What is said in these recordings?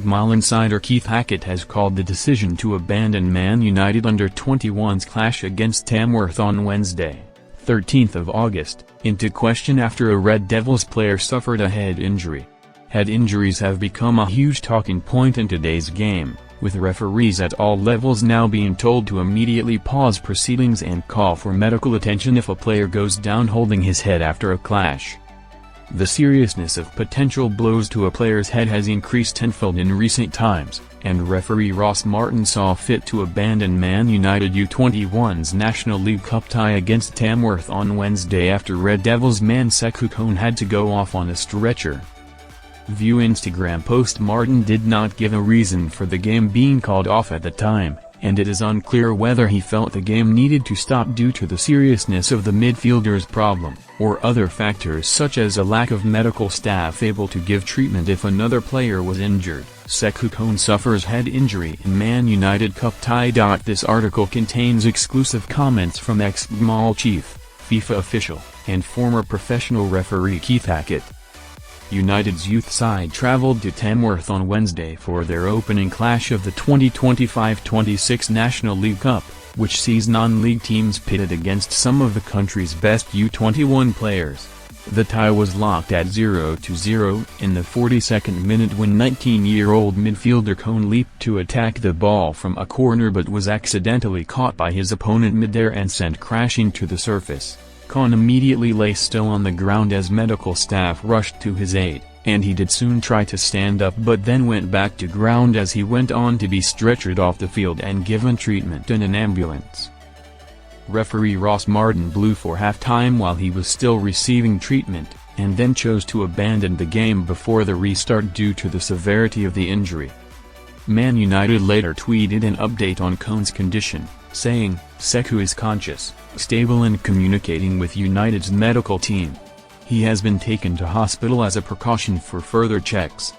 PGMOL insider Keith Hackett has called the decision to abandon Man United under-21's clash against Tamworth on Wednesday, 13th of August, into question after a Red Devils player suffered a head injury. Head injuries have become a huge talking point in today's game, with referees at all levels now being told to immediately pause proceedings and call for medical attention if a player goes down holding his head after a clash. The seriousness of potential blows to a player's head has increased tenfold in recent times, and referee Ross Martin saw fit to abandon Man United U21's National League Cup tie against Tamworth on Wednesday after Red Devils man Sekou Kone had to go off on a stretcher. View Instagram post. Martin did not give a reason for the game being called off at the time, and it is unclear whether he felt the game needed to stop due to the seriousness of the midfielder's problem, or other factors such as a lack of medical staff able to give treatment if another player was injured. Sekou Kone suffers head injury in Man United Cup tie. This article contains exclusive comments from ex-PGMOL chief, FIFA official, and former professional referee Keith Hackett. United's youth side travelled to Tamworth on Wednesday for their opening clash of the 2025-26 National League Cup, which sees non-league teams pitted against some of the country's best U21 players. The tie was locked at 0-0 in the 42nd minute when 19-year-old midfielder Kone leaped to attack the ball from a corner but was accidentally caught by his opponent midair and sent crashing to the surface. Kone immediately lay still on the ground as medical staff rushed to his aid, and he did soon try to stand up but then went back to ground as he went on to be stretchered off the field and given treatment in an ambulance. Referee Ross Martin blew for half-time while he was still receiving treatment, and then chose to abandon the game before the restart due to the severity of the injury. Man United later tweeted an update on Kone's condition, saying, "Sekou is conscious, stable and communicating with United's medical team. He has been taken to hospital as a precaution for further checks."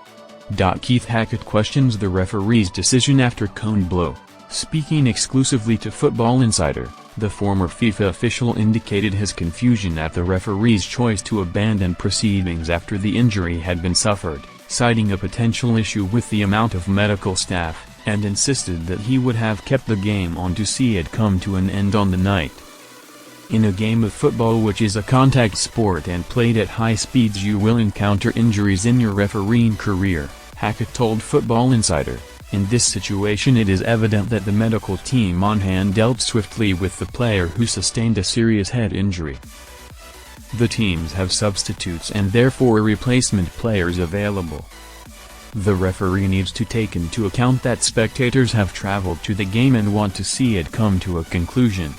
Keith Hackett questions the referee's decision after Kone blow. Speaking exclusively to Football Insider, the former FIFA official indicated his confusion at the referee's choice to abandon proceedings after the injury had been suffered, citing a potential issue with the amount of medical staff, and insisted that he would have kept the game on to see it come to an end on the night. In a game of football, which is a contact sport and played at high speeds, you will encounter injuries in your refereeing career, Hackett told Football Insider. In this situation it is evident that the medical team on hand dealt swiftly with the player who sustained a serious head injury. The teams have substitutes and therefore replacement players available. The referee needs to take into account that spectators have traveled to the game and want to see it come to a conclusion.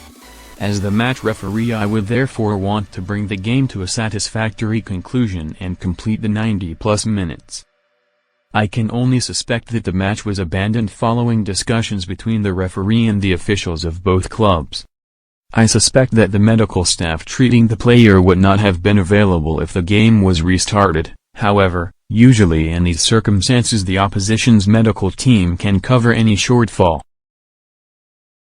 As the match referee, I would therefore want to bring the game to a satisfactory conclusion and complete the 90+ minutes. I can only suspect that the match was abandoned following discussions between the referee and the officials of both clubs. I suspect that the medical staff treating the player would not have been available if the game was restarted. However, usually in these circumstances the opposition's medical team can cover any shortfall.